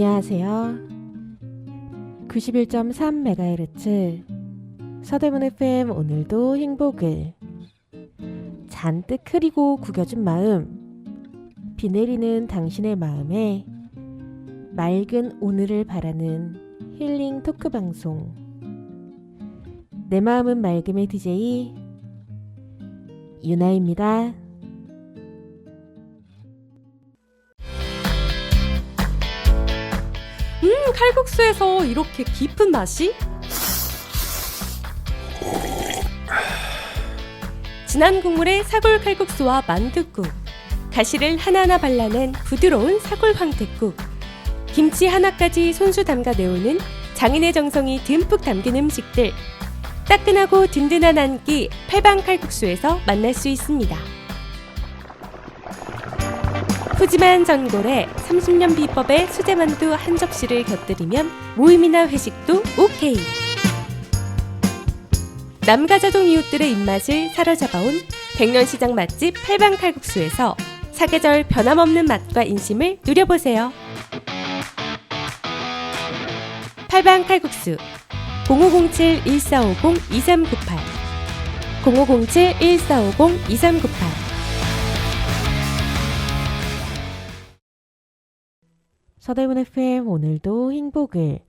안녕하세요. 91.3MHz 서대문 FM 오늘도 행복을 잔뜩 흐리고 구겨진 마음 비 내리는 당신의 마음에 맑은 오늘을 바라는 힐링 토크 방송 내 마음은 맑음의 DJ 유나입니다. 칼국수에서 이렇게 깊은 맛이? 진한 국물에 사골 칼국수와 만둣국, 가시를 하나하나 발라낸 부드러운 사골 황태국, 김치 하나까지 손수 담가 내오는 장인의 정성이 듬뿍 담긴 음식들, 따끈하고 든든한 한 끼 팔방 칼국수에서 만날 수 있습니다. 푸짐한 전골에 30년 비법의 수제만두 한 접시를 곁들이면 모임이나 회식도 오케이. 남가자동 이웃들의 입맛을 사로잡아온 백년시장 맛집 팔방칼국수에서 사계절 변함없는 맛과 인심을 누려보세요. 팔방칼국수 0507-1450-2398 0507-1450-2398 서대문 FM 오늘도 행복을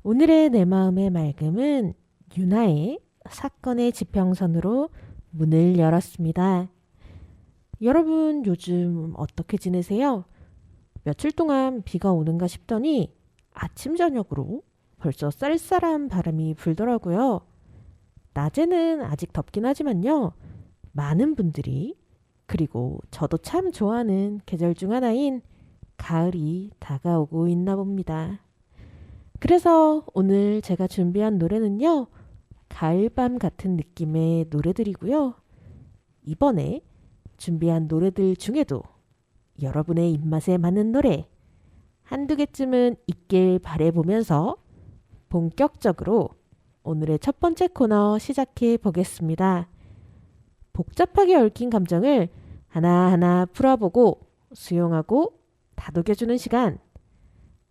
오늘의 내 마음의 맑음은 유나의 사건의 지평선으로 문을 열었습니다. 여러분 요즘 어떻게 지내세요? 며칠 동안 비가 오는가 싶더니 아침 저녁으로 벌써 쌀쌀한 바람이 불더라고요. 낮에는 아직 덥긴 하지만요. 많은 분들이 그리고 저도 참 좋아하는 계절 중 하나인 가을이 다가오고 있나 봅니다. 그래서 오늘 제가 준비한 노래는요. 가을밤 같은 느낌의 노래들이고요. 이번에 준비한 노래들 중에도 여러분의 입맛에 맞는 노래 한두 개쯤은 있길 바라보면서 본격적으로 오늘의 첫 번째 코너 시작해 보겠습니다. 복잡하게 얽힌 감정을 하나하나 풀어보고 수용하고 다독여주는 시간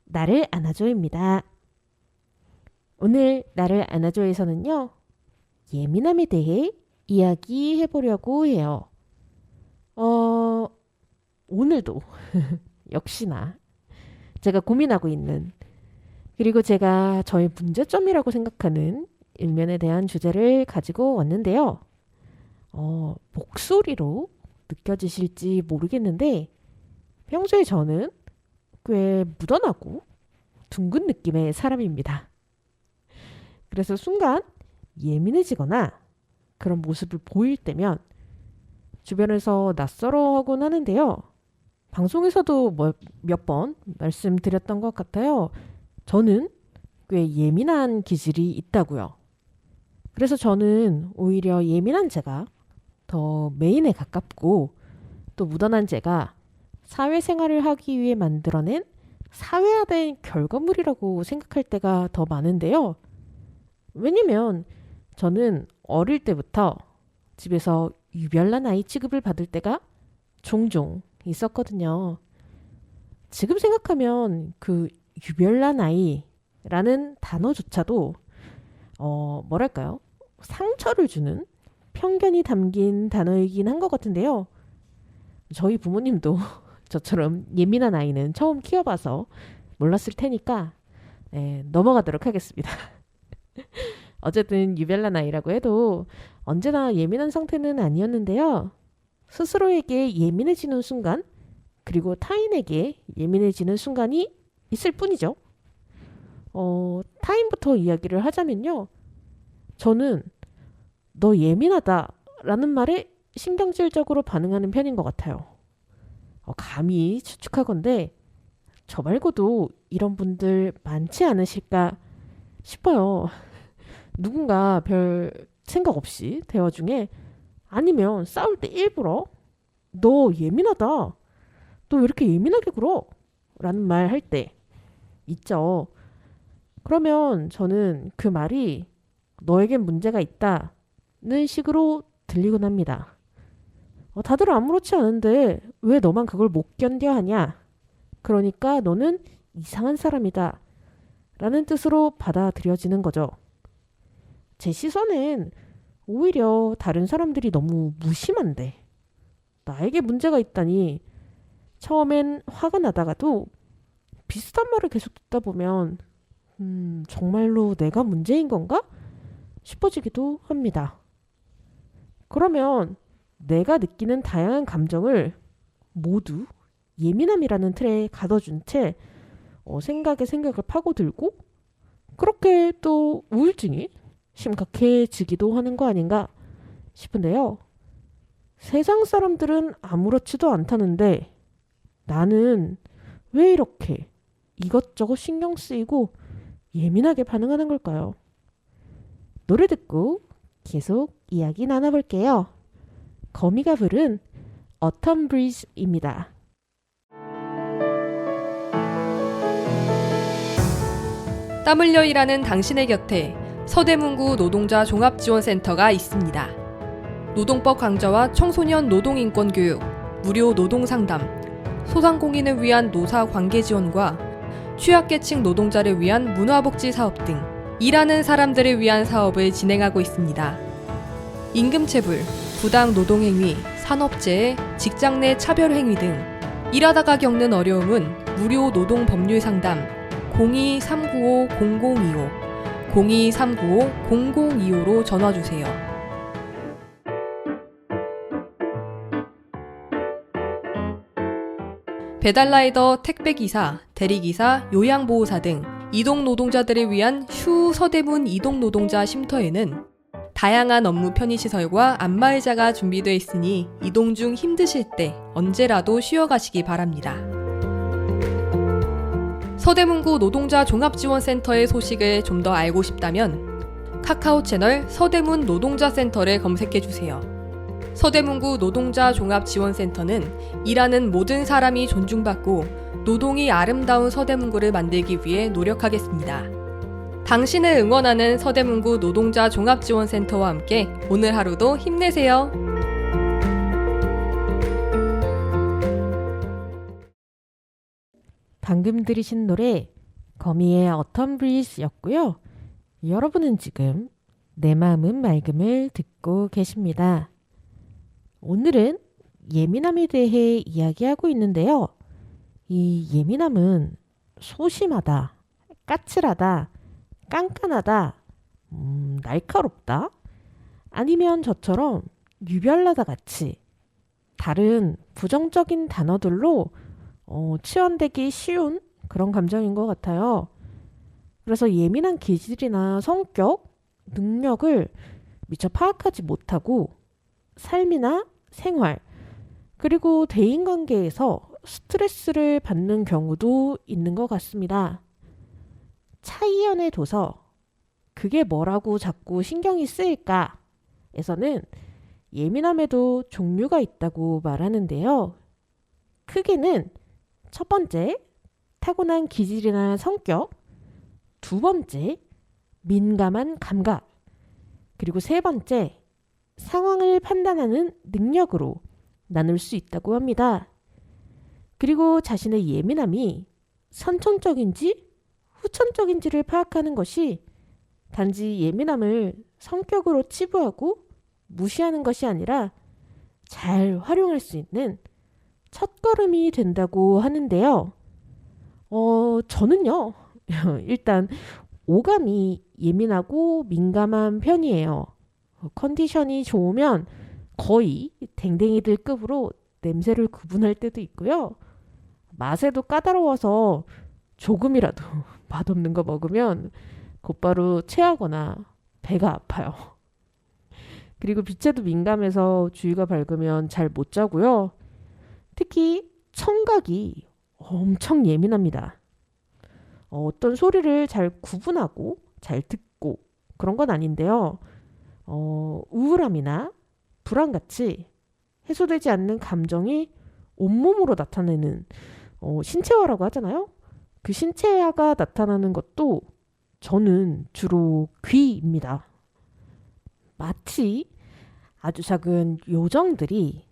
나를 안아줘입니다. 오늘 나를 안아줘에서는요. 예민함에 대해 이야기해보려고 해요. 오늘도 역시나 제가 고민하고 있는 그리고 제가 저의 문제점이라고 생각하는 일면에 대한 주제를 가지고 왔는데요. 목소리로 느껴지실지 모르겠는데 평소에 저는 꽤 묻어나고 둥근 느낌의 사람입니다. 그래서 순간 예민해지거나 그런 모습을 보일 때면 주변에서 낯설어하곤 하는데요. 방송에서도 몇 번 말씀드렸던 것 같아요. 저는 꽤 예민한 기질이 있다고요. 그래서 저는 오히려 예민한 제가 더 메인에 가깝고 또 묻어난 제가 사회생활을 하기 위해 만들어낸 사회화된 결과물이라고 생각할 때가 더 많은데요. 왜냐면 저는 어릴 때부터 집에서 유별난 아이 취급을 받을 때가 종종 있었거든요. 지금 생각하면 그 유별난 아이라는 단어조차도 뭐랄까요? 상처를 주는 편견이 담긴 단어이긴 한 것 같은데요. 저희 부모님도 저처럼 예민한 아이는 처음 키워봐서 몰랐을 테니까 넘어가도록 하겠습니다. 어쨌든 유별난 아이라고 해도 언제나 예민한 상태는 아니었는데요. 스스로에게 예민해지는 순간 그리고 타인에게 예민해지는 순간이 있을 뿐이죠. 타인부터 이야기를 하자면요. 저는 너 예민하다 라는 말에 신경질적으로 반응하는 편인 것 같아요. 감히 추측하건대 저 말고도 이런 분들 많지 않으실까 싶어요. 누군가 별 생각 없이 대화 중에 아니면 싸울 때 일부러 너 예민하다. 너 왜 이렇게 예민하게 굴어? 라는 말 할 때 있죠. 그러면 저는 그 말이 너에겐 문제가 있다는 식으로 들리곤 합니다. 다들 아무렇지 않은데 왜 너만 그걸 못 견뎌 하냐? 그러니까 너는 이상한 사람이다 라는 뜻으로 받아들여지는 거죠. 제 시선엔 오히려 다른 사람들이 너무 무심한데 나에게 문제가 있다니 처음엔 화가 나다가도 비슷한 말을 계속 듣다 보면 정말로 내가 문제인 건가? 싶어지기도 합니다. 그러면 내가 느끼는 다양한 감정을 모두 예민함이라는 틀에 가둬준 채 생각에 생각을 파고들고 그렇게 또 우울증이 심각해지기도 하는 거 아닌가 싶은데요. 세상 사람들은 아무렇지도 않다는데 나는 왜 이렇게 이것저것 신경 쓰이고 예민하게 반응하는 걸까요? 노래 듣고 계속 이야기 나눠볼게요. 거미가 부른 Autumn Breeze입니다. 땀 흘려 일하는 당신의 곁에 서대문구 노동자 종합지원센터가 있습니다. 노동법 강좌와 청소년 노동인권 교육, 무료 노동상담, 소상공인을 위한 노사 관계 지원과 취약계층 노동자를 위한 문화복지 사업 등 일하는 사람들을 위한 사업을 진행하고 있습니다. 임금체불, 부당 노동행위, 산업재해, 직장 내 차별행위 등 일하다가 겪는 어려움은 무료 노동법률 상담 02-395-0025, 02-395-0025로 전화주세요. 배달라이더, 택배기사, 대리기사, 요양보호사 등 이동노동자들을 위한 슈 서대문 이동노동자 쉼터에는 다양한 업무 편의시설과 안마의자가 준비되어 있으니 이동 중 힘드실 때 언제라도 쉬어가시기 바랍니다. 서대문구 노동자 종합지원센터의 소식을 좀 더 알고 싶다면 카카오 채널 서대문 노동자센터를 검색해주세요. 서대문구 노동자 종합지원센터는 일하는 모든 사람이 존중받고 노동이 아름다운 서대문구를 만들기 위해 노력하겠습니다. 당신을 응원하는 서대문구 노동자 종합지원센터와 함께 오늘 하루도 힘내세요. 방금 들으신 노래 거미의 Autumn Breeze였고요. 여러분은 지금 내 마음은 맑음을 듣고 계십니다. 오늘은 예민함에 대해 이야기하고 있는데요. 이 예민함은 소심하다, 까칠하다, 깐깐하다, 날카롭다, 아니면 저처럼 유별나다 같이 다른 부정적인 단어들로 치환되기 쉬운 그런 감정인 것 같아요. 그래서 예민한 기질이나 성격, 능력을 미처 파악하지 못하고 삶이나 생활, 그리고 대인관계에서 스트레스를 받는 경우도 있는 것 같습니다. 차이연의 도서, 그게 뭐라고 자꾸 신경이 쓰일까? 에서는 예민함에도 종류가 있다고 말하는데요. 크게는 첫 번째, 타고난 기질이나 성격, 두 번째, 민감한 감각, 그리고 세 번째, 상황을 판단하는 능력으로 나눌 수 있다고 합니다. 그리고 자신의 예민함이 선천적인지 후천적인지를 파악하는 것이 단지 예민함을 성격으로 치부하고 무시하는 것이 아니라 잘 활용할 수 있는 첫걸음이 된다고 하는데요. 저는요, 일단 오감이 예민하고 민감한 편이에요. 컨디션이 좋으면 거의 댕댕이들 급으로 냄새를 구분할 때도 있고요. 맛에도 까다로워서 조금이라도 맛없는 거 먹으면 곧바로 체하거나 배가 아파요. 그리고 빛에도 민감해서 주위가 밝으면 잘 못 자고요. 특히 청각이 엄청 예민합니다. 어떤 소리를 잘 구분하고 잘 듣고 그런 건 아닌데요. 우울함이나 불안같이 해소되지 않는 감정이 온몸으로 나타내는 신체화라고 하잖아요. 그 신체화가 나타나는 것도 저는 주로 귀입니다. 마치 아주 작은 요정들이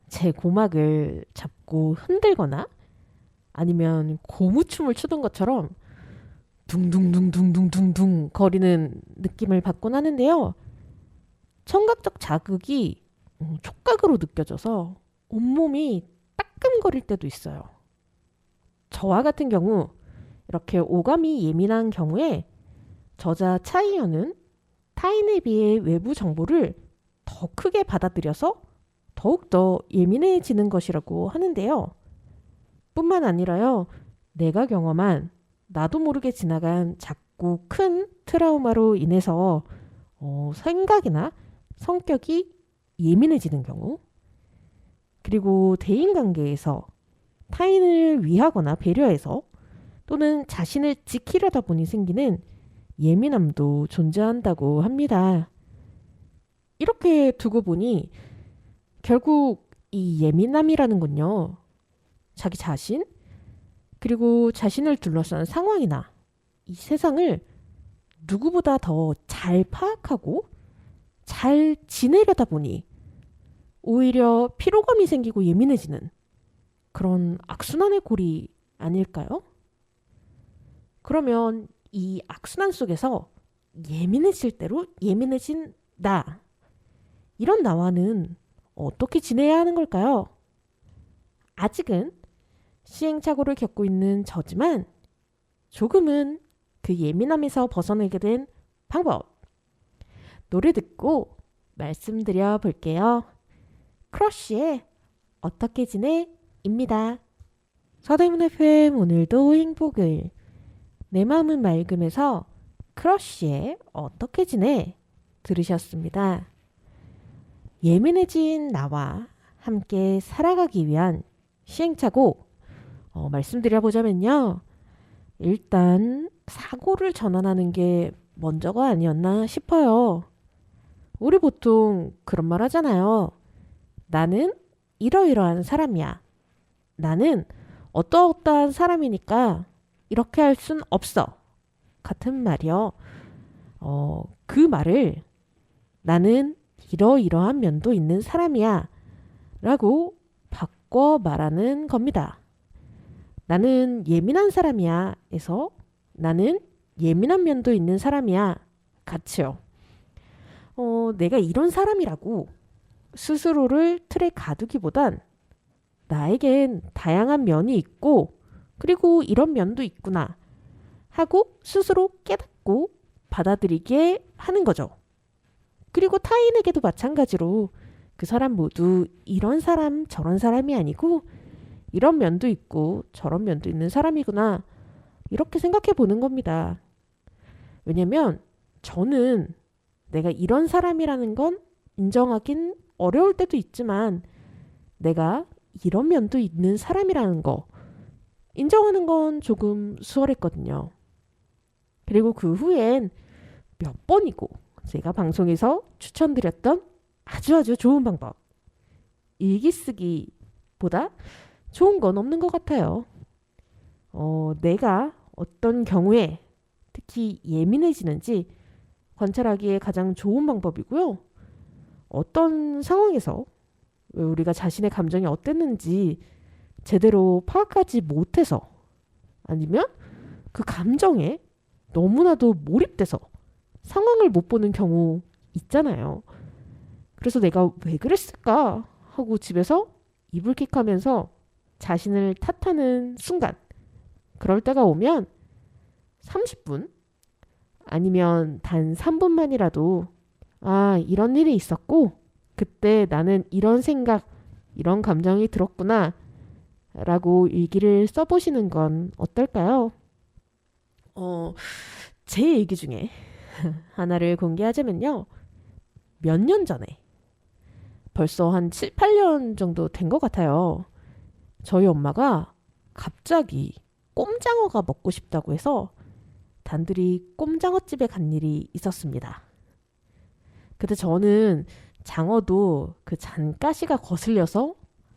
제 고막을 잡고 흔들거나 아니면 고무춤을 추던 것처럼 둥둥둥둥둥둥둥 거리는 느낌을 받곤 하는데요. 청각적 자극이 촉각으로 느껴져서 온몸이 따끔거릴 때도 있어요. 저와 같은 경우 이렇게 오감이 예민한 경우에 저자 차이언은 타인에 비해 외부 정보를 더 크게 받아들여서 더욱더 예민해지는 것이라고 하는데요. 뿐만 아니라요. 내가 경험한 나도 모르게 지나간 작고 큰 트라우마로 인해서 생각이나 성격이 예민해지는 경우, 그리고 대인관계에서 타인을 위하거나 배려해서 또는 자신을 지키려다 보니 생기는 예민함도 존재한다고 합니다. 이렇게 두고 보니 결국 이 예민함이라는 건요. 자기 자신, 그리고 자신을 둘러싼 상황이나 이 세상을 누구보다 더 잘 파악하고 잘 지내려다 보니 오히려 피로감이 생기고 예민해지는 그런 악순환의 꼴이 아닐까요? 그러면 이 악순환 속에서 예민해질 대로 예민해진 나, 이런 나와는 어떻게 지내야 하는 걸까요? 아직은 시행착오를 겪고 있는 저지만 조금은 그 예민함에서 벗어나게 된 방법, 노래 듣고 말씀드려 볼게요. 크러쉬의 어떻게 지내? 입니다. 서대문 FM 오늘도 행복을, 내 마음은 맑음에서 크러쉬의 어떻게 지내? 들으셨습니다. 예민해진 나와 함께 살아가기 위한 시행착오 말씀드려보자면요. 일단 사고를 전환하는 게 먼저가 아니었나 싶어요. 우리 보통 그런 말 하잖아요. 나는 이러이러한 사람이야. 나는 어떠어떠한 사람이니까 이렇게 할 순 없어. 같은 말이요. 그 말을 나는 이러이러한 면도 있는 사람이야 라고 바꿔 말하는 겁니다. 나는 예민한 사람이야 에서 나는 예민한 면도 있는 사람이야 같이요. 내가 이런 사람이라고 스스로를 틀에 가두기보단 나에겐 다양한 면이 있고 그리고 이런 면도 있구나 하고 스스로 깨닫고 받아들이게 하는 거죠. 그리고 타인에게도 마찬가지로 그 사람 모두 이런 사람 저런 사람이 아니고 이런 면도 있고 저런 면도 있는 사람이구나 이렇게 생각해 보는 겁니다. 왜냐면 저는 내가 이런 사람이라는 건 인정하긴 어려울 때도 있지만 내가 이런 면도 있는 사람이라는 거 인정하는 건 조금 수월했거든요. 그리고 그 후엔 몇 번이고 제가 방송에서 추천드렸던 아주 좋은 방법, 일기 쓰기보다 좋은 건 없는 것 같아요. 내가 어떤 경우에 특히 예민해지는지 관찰하기에 가장 좋은 방법이고요. 어떤 상황에서 우리가 자신의 감정이 어땠는지 제대로 파악하지 못해서 아니면 그 감정에 너무나도 몰입돼서 상황을 못 보는 경우 있잖아요. 그래서 내가 왜 그랬을까 하고 집에서 이불킥하면서 자신을 탓하는 순간, 그럴 때가 오면 30분 아니면 단 3분만이라도 이런 일이 있었고 그때 나는 이런 생각, 이런 감정이 들었구나 라고 일기를 써보시는 건 어떨까요? 제 일기 중에 하나를 공개하자면요. 몇 년 전에 벌써 한 7, 8년 정도 된 것 같아요. 저희 엄마가 갑자기 꼼장어가 먹고 싶다고 해서 단둘이 꼼장어집에 간 일이 있었습니다. 그때 저는 장어도 그 잔가시가 거슬려서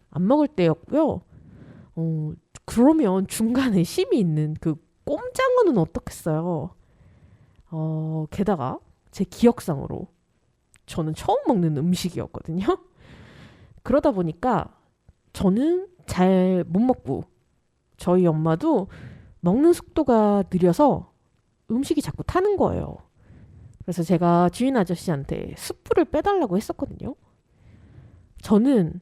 안 먹을 때였고요. 그러면 중간에 심이 있는 그 꼼장어는 어떻겠어요? 게다가 제 기억상으로 저는 처음 먹는 음식이었거든요. 그러다 보니까 저는 잘 못 먹고 저희 엄마도 먹는 속도가 느려서 음식이 자꾸 타는 거예요. 그래서 제가 주인 아저씨한테 숯불을 빼달라고 했었거든요. 저는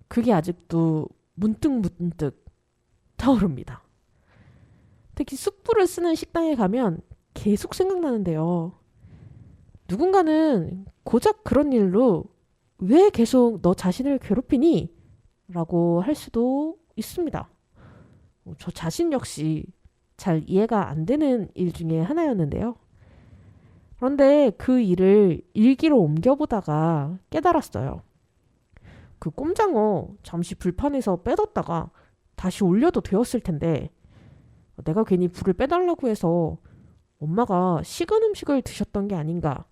그게 아직도 문득 떠오릅니다. 특히 숯불을 쓰는 식당에 가면 계속 생각나는데요. 누군가는 고작 그런 일로 왜 계속 너 자신을 괴롭히니? 라고 할 수도 있습니다. 저 자신 역시 잘 이해가 안 되는 일 중에 하나였는데요. 그런데 그 일을 일기로 옮겨보다가 깨달았어요. 그 꼼장어 잠시 불판에서 빼뒀다가 다시 올려도 되었을 텐데 내가 괜히 불을 빼달라고 해서 엄마가 식은 음식을 드셨던 게 아닌가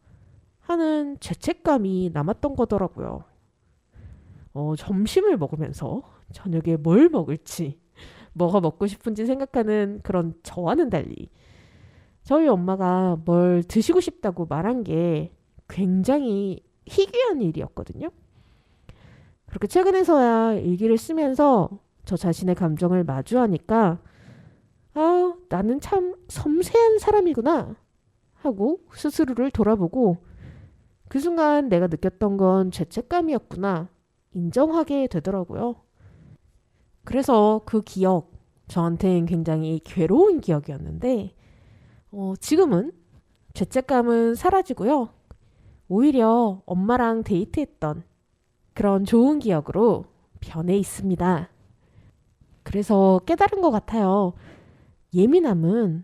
하는 죄책감이 남았던 거더라고요. 점심을 먹으면서 저녁에 뭘 먹을지, 뭐가 먹고 싶은지 생각하는 그런 저와는 달리 저희 엄마가 뭘 드시고 싶다고 말한 게 굉장히 희귀한 일이었거든요. 그렇게 최근에서야 일기를 쓰면서 저 자신의 감정을 마주하니까 나는 참 섬세한 사람이구나 하고 스스로를 돌아보고 그 순간 내가 느꼈던 건 죄책감이었구나 인정하게 되더라고요. 그래서 그 기억 저한테는 굉장히 괴로운 기억이었는데 지금은 죄책감은 사라지고요. 오히려 엄마랑 데이트했던 그런 좋은 기억으로 변해 있습니다. 그래서 깨달은 것 같아요. 예민함은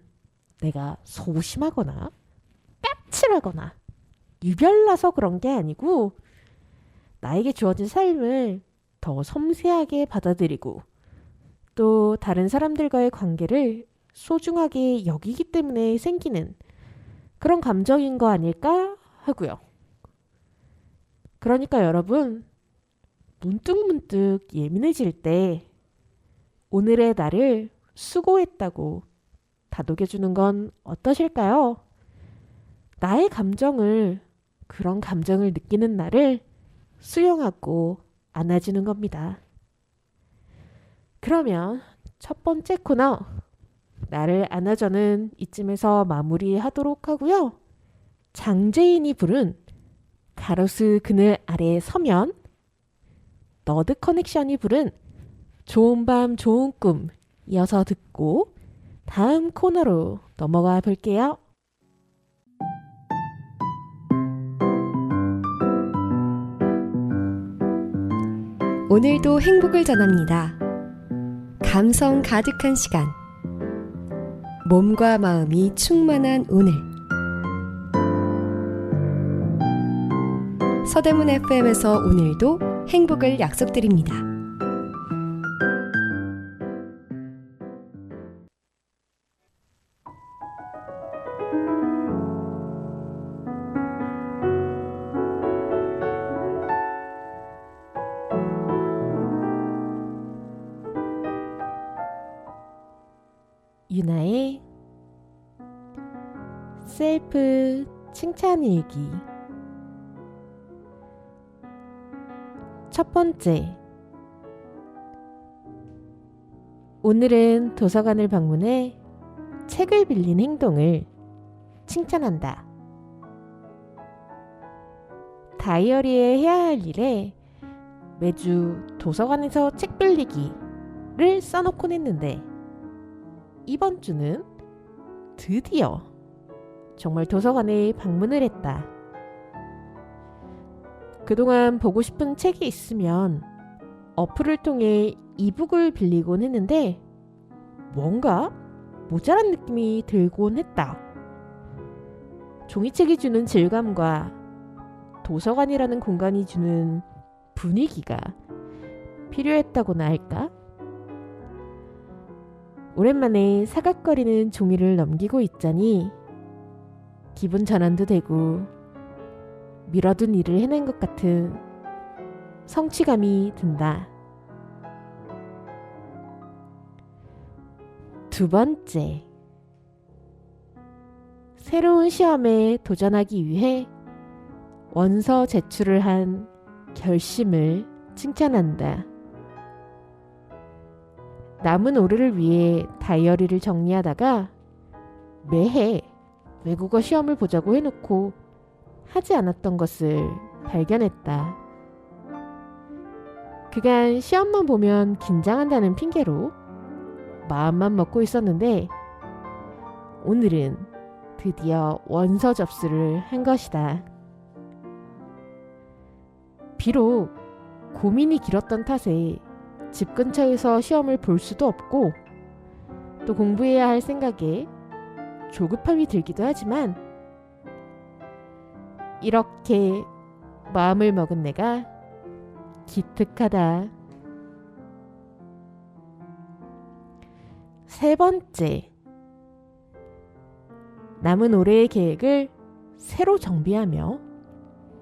내가 소심하거나 까칠하거나 유별나서 그런 게 아니고 나에게 주어진 삶을 더 섬세하게 받아들이고 또 다른 사람들과의 관계를 소중하게 여기기 때문에 생기는 그런 감정인 거 아닐까 하고요. 그러니까 여러분 문득 예민해질 때 오늘의 나를 수고했다고 다독여주는 건 어떠실까요? 나의 감정을, 그런 감정을 느끼는 나를 수용하고 안아주는 겁니다. 그러면 첫 번째 코너, 나를 안아줘는 이쯤에서 마무리하도록 하고요. 장재인이 부른 가로수 그늘 아래 서면, 너드 커넥션이 부른 좋은 밤 좋은 꿈 이어서 듣고 다음 코너로 넘어가 볼게요. 오늘도 행복을 전합니다. 감성 가득한 시간. 몸과 마음이 충만한 오늘. 서대문 FM에서 오늘도 행복을 약속드립니다. 유나의 셀프 칭찬일기. 첫 번째, 오늘은 도서관을 방문해 책을 빌린 행동을 칭찬한다. 다이어리에 해야 할 일에 매주 도서관에서 책 빌리기를 써놓곤 했는데 이번 주는 드디어 정말 도서관에 방문을 했다. 그동안 보고 싶은 책이 있으면 어플을 통해 이북을 빌리곤 했는데 뭔가 모자란 느낌이 들곤 했다. 종이책이 주는 질감과 도서관이라는 공간이 주는 분위기가 필요했다고나 할까? 오랜만에 사각거리는 종이를 넘기고 있자니 기분 전환도 되고 미뤄둔 일을 해낸 것 같은 성취감이 든다. 두 번째, 새로운 시험에 도전하기 위해 원서 제출을 한 결심을 칭찬한다. 남은 올해를 위해 다이어리를 정리하다가 매해 외국어 시험을 보자고 해놓고 하지 않았던 것을 발견했다. 그간 시험만 보면 긴장한다는 핑계로 마음만 먹고 있었는데 오늘은 드디어 원서 접수를 한 것이다. 비록 고민이 길었던 탓에 집 근처에서 시험을 볼 수도 없고 또 공부해야 할 생각에 조급함이 들기도 하지만 이렇게 마음을 먹은 내가 기특하다. 세 번째, 남은 올해의 계획을 새로 정비하며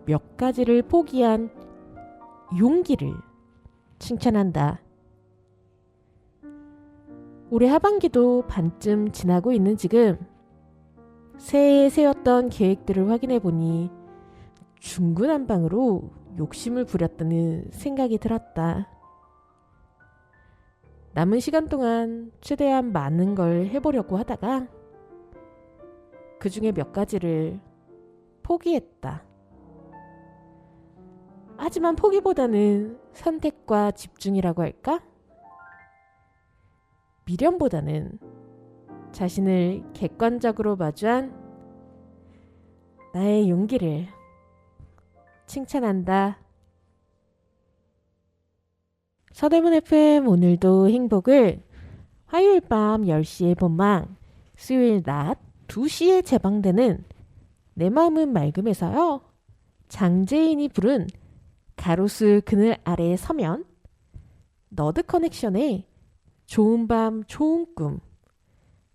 몇 가지를 포기한 용기를 칭찬한다. 올해 하반기도 반쯤 지나고 있는 지금 새해에 세웠던 계획들을 확인해 보니 중구난방으로 욕심을 부렸다는 생각이 들었다. 남은 시간 동안 최대한 많은 걸 해보려고 하다가 그 중에 몇 가지를 포기했다. 하지만 포기보다는 선택과 집중이라고 할까? 미련보다는 자신을 객관적으로 마주한 나의 용기를 칭찬한다. 서대문 FM 오늘도 행복을 화요일 밤 10시에 본방, 수요일 낮 2시에 재방되는 내 마음은 맑음에서요. 장재인이 부른 가로수 그늘 아래에 서면, 너드 커넥션의 좋은 밤 좋은 꿈,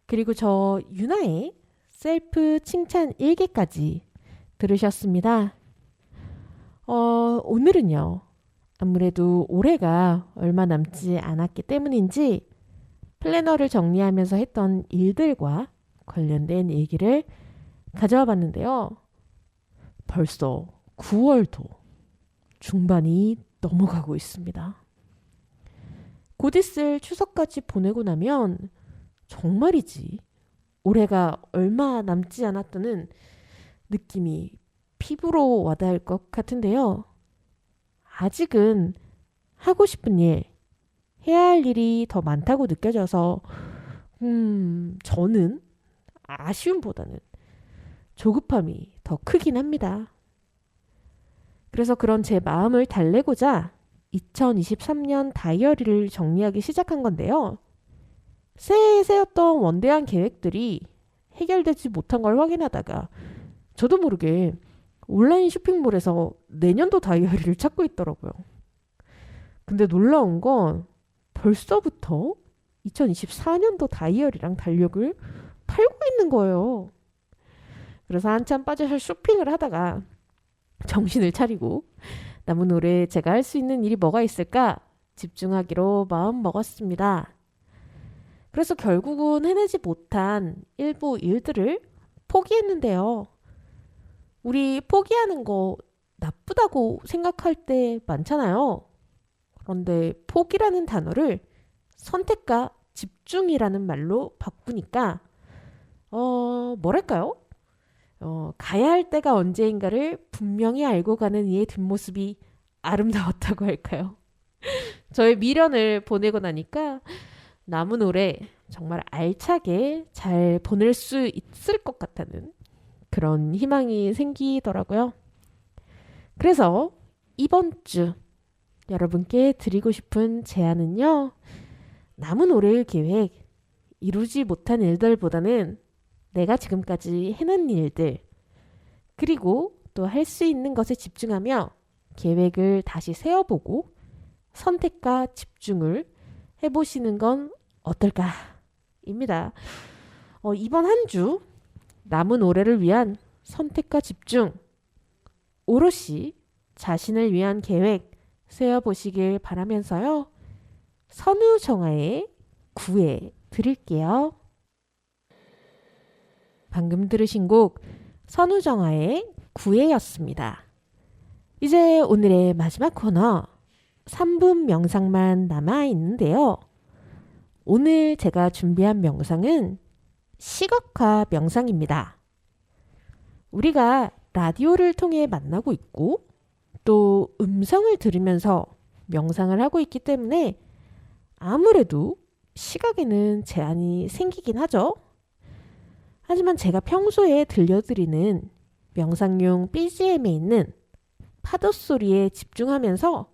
그리고 저 유나의 셀프 칭찬 일기까지 들으셨습니다. 오늘은요. 아무래도 올해가 얼마 남지 않았기 때문인지 플래너를 정리하면서 했던 일들과 관련된 얘기를 가져와 봤는데요. 벌써 9월도 중반이 넘어가고 있습니다. 곧 있을 추석까지 보내고 나면 정말이지 올해가 얼마 남지 않았다는 느낌이 피부로 와닿을 것 같은데요. 아직은 하고 싶은 일, 해야 할 일이 더 많다고 느껴져서 저는 아쉬움보다는 조급함이 더 크긴 합니다. 그래서 그런 제 마음을 달래고자 2023년 다이어리를 정리하기 시작한 건데요. 새해에 세웠던 원대한 계획들이 해결되지 못한 걸 확인하다가 저도 모르게 온라인 쇼핑몰에서 내년도 다이어리를 찾고 있더라고요. 근데 놀라운 건 벌써부터 2024년도 다이어리랑 달력을 팔고 있는 거예요. 그래서 한참 빠져서 쇼핑을 하다가 정신을 차리고 남은 올해 제가 할 수 있는 일이 뭐가 있을까 집중하기로 마음 먹었습니다. 그래서 결국은 해내지 못한 일부 일들을 포기했는데요. 우리 포기하는 거 나쁘다고 생각할 때 많잖아요. 그런데 포기라는 단어를 선택과 집중이라는 말로 바꾸니까 뭐랄까요? 가야 할 때가 언제인가를 분명히 알고 가는 이의 뒷모습이 아름다웠다고 할까요? 저의 미련을 보내고 나니까 남은 올해 정말 알차게 잘 보낼 수 있을 것 같다는 그런 희망이 생기더라고요. 그래서 이번 주 여러분께 드리고 싶은 제안은요. 남은 올해의 계획, 이루지 못한 일들보다는 내가 지금까지 해낸 일들, 그리고 또 할 수 있는 것에 집중하며 계획을 다시 세워보고 선택과 집중을 해보시는 건 어떨까? 입니다. 이번 한 주 남은 올해를 위한 선택과 집중, 오롯이 자신을 위한 계획 세워보시길 바라면서요. 선우정아의 구애 드릴게요. 방금 들으신 곡 선우정아의 구애였습니다. 이제 오늘의 마지막 코너 3분 명상만 남아 있는데요. 오늘 제가 준비한 명상은 시각화 명상입니다. 우리가 라디오를 통해 만나고 있고 또 음성을 들으면서 명상을 하고 있기 때문에 아무래도 시각에는 제한이 생기긴 하죠. 하지만 제가 평소에 들려드리는 명상용 BGM에 있는 파도 소리에 집중하면서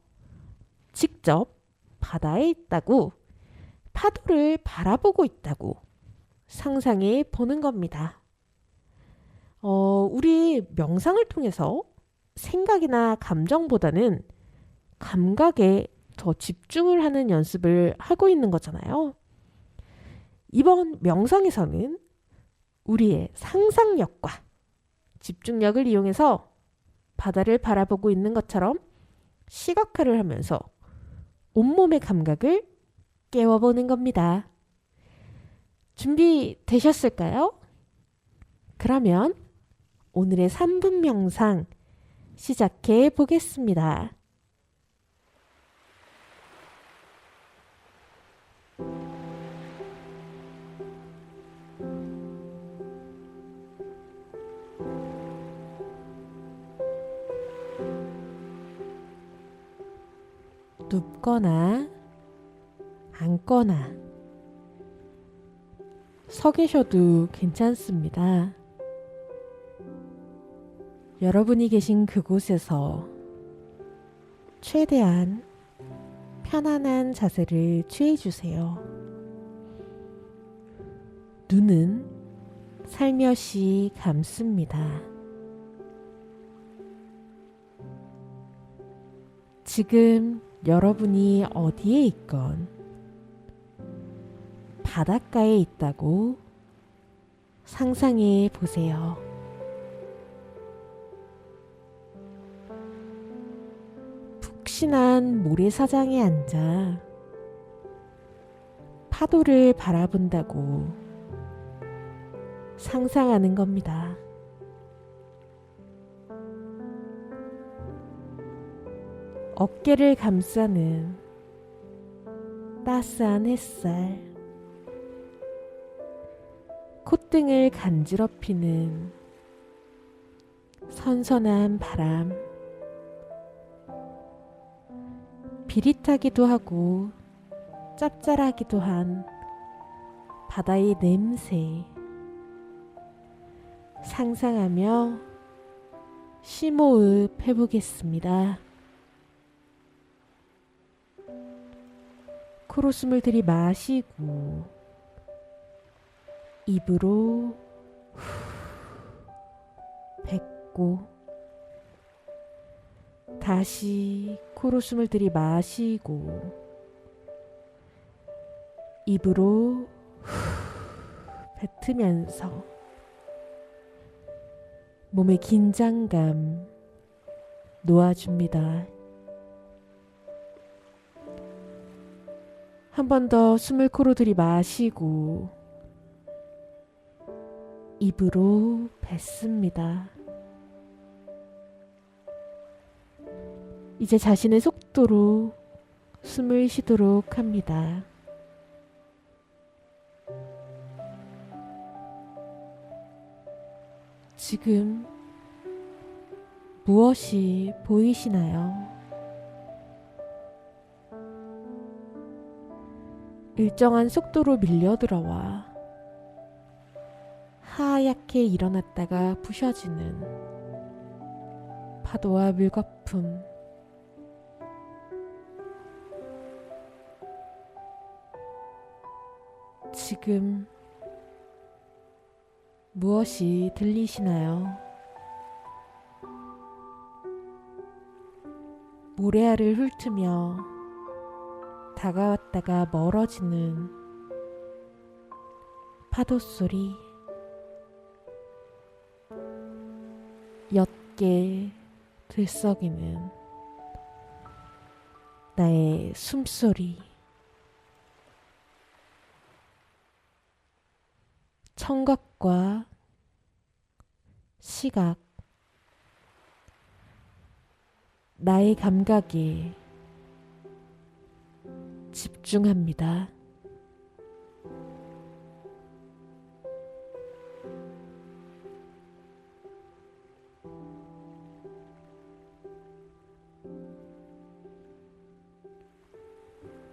직접 바다에 있다고, 파도를 바라보고 있다고 상상해 보는 겁니다. 우리 명상을 통해서 생각이나 감정보다는 감각에 더 집중을 하는 연습을 하고 있는 거잖아요. 이번 명상에서는 우리의 상상력과 집중력을 이용해서 바다를 바라보고 있는 것처럼 시각화를 하면서 온몸의 감각을 깨워보는 겁니다. 준비되셨을까요? 그러면 오늘의 3분 명상 시작해 보겠습니다. 눕거나 앉거나 서 계셔도 괜찮습니다. 여러분이 계신 그곳에서 최대한 편안한 자세를 취해주세요. 눈은 살며시 감습니다. 지금 여러분이 어디에 있건 바닷가에 있다고 상상해 보세요. 푹신한 모래사장에 앉아 파도를 바라본다고 상상하는 겁니다. 어깨를 감싸는 따스한 햇살, 콧등을 간지럽히는 선선한 바람, 비릿하기도 하고 짭짤하기도 한 바다의 냄새, 상상하며 심호흡 해보겠습니다. 코로 숨을 들이마시고 입으로 뱉고, 다시 코로 숨을 들이마시고 입으로 뱉으면서 몸의 긴장감 놓아줍니다. 한 번 더 숨을 코로 들이마시고 입으로 뱉습니다. 이제 자신의 속도로 숨을 쉬도록 합니다. 지금 무엇이 보이시나요? 일정한 속도로 밀려들어와 하얗게 일어났다가 부셔지는 파도와 물거품, 지금 무엇이 들리시나요? 모래알을 훑으며 다가왔다가 멀어지는 파도 소리, 옅게 들썩이는 나의 숨소리, 청각과 시각, 나의 감각에 집중합니다.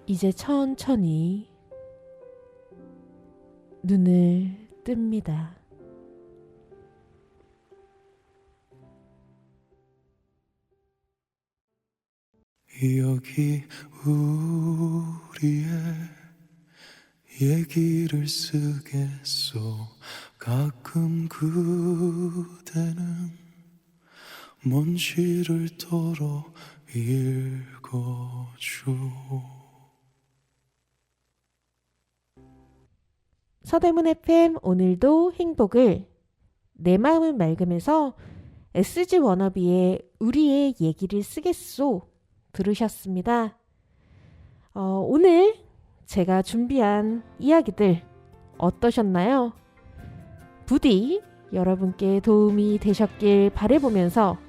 이제 천천히 눈을 뜹니다. 여기 우리의 얘기를 쓰겠소. 가끔 그대는 먼 시를 도로 읽어줘. 서대문 FM 오늘도 행복을 내 마음은 맑음에서 SG 워너비의 우리의 얘기를 쓰겠소 들으셨습니다. 오늘 제가 준비한 이야기들 어떠셨나요? 부디 여러분께 도움이 되셨길 바라보면서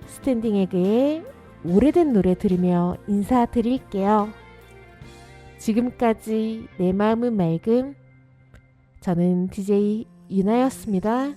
스탠딩 에그의 오래된 노래 들으며 인사드릴게요. 지금까지 내 마음은 맑음, 저는 DJ 유나였습니다.